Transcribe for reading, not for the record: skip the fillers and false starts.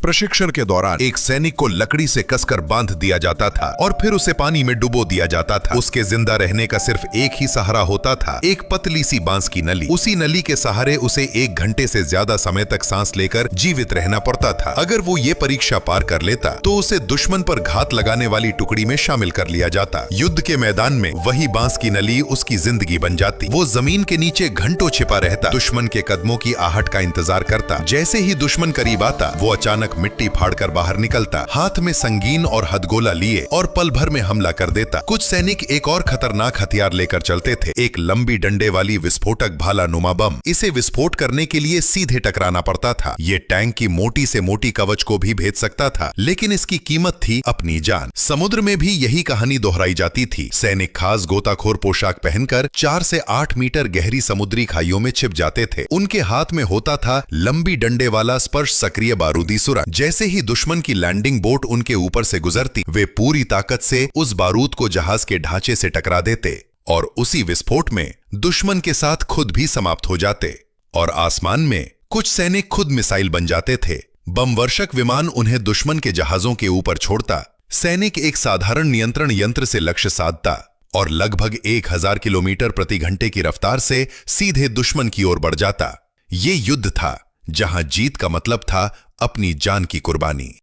प्रशिक्षण के दौरान एक सैनिक को लकड़ी से कसकर बांध दिया जाता था और फिर उसे पानी में डुबो दिया जाता था। उसके जिंदा रहने का सिर्फ एक ही सहारा होता था, एक पतली सी बांस की नली। उसी नली के सहारे उसे 1 घंटे से ज्यादा समय तक सांस लेकर जीवित रहना पड़ता था। अगर वो ये परीक्षा पार कर लेता तो उसे दुश्मन पर घात लगाने वाली टुकड़ी में शामिल कर लिया जाता। युद्ध के मैदान में वही बांस की नली उसकी जिंदगी बन जाती। वो जमीन के नीचे घंटों छिपा रहता, दुश्मन के कदमों की आहट का इंतजार करता। जैसे ही दुश्मन करीब आता, वो अचानक मिट्टी फाड़कर बाहर निकलता, हाथ में संगीन और हथगोला लिए और पल भर में हमला कर देता। कुछ सैनिक एक और खतरनाक हथियार लेकर चलते थे, एक लंबी डंडे वाली विस्फोटक भाला नुमा बम। इसे विस्फोट करने के लिए सीधे टकराना पड़ता था। ये टैंक की मोटी से मोटी कवच को भी भेद सकता था, लेकिन इसकी कीमत थी अपनी जान। समुद्र में भी यही कहानी दोहराई जाती थी। सैनिक खास गोताखोर पोशाक पहनकर 4 से 8 मीटर गहरी समुद्री खाइयों में छिप जाते थे। उनके हाथ में होता था लंबी डंडे वाला स्पर्श सक्रिय बारूदी सुरंग। जैसे ही दुश्मन की लैंडिंग बोट उनके ऊपर से गुजरती, वे पूरी ताकत से उस बारूद को जहाज के ढांचे से टकरा देते और उसी विस्फोट में दुश्मन के साथ खुद भी समाप्त हो जाते। और आसमान में कुछ सैनिक खुद मिसाइल बन जाते थे। बम वर्षक विमान उन्हें दुश्मन के जहाजों के ऊपर छोड़ता। सैनिक एक साधारण नियंत्रण यंत्र से लक्ष्य साधता और लगभग 1000 किलोमीटर प्रति घंटे की रफ्तार से सीधे दुश्मन की ओर बढ़ जाता। ये युद्ध था जहां जीत का मतलब था अपनी जान की कुर्बानी।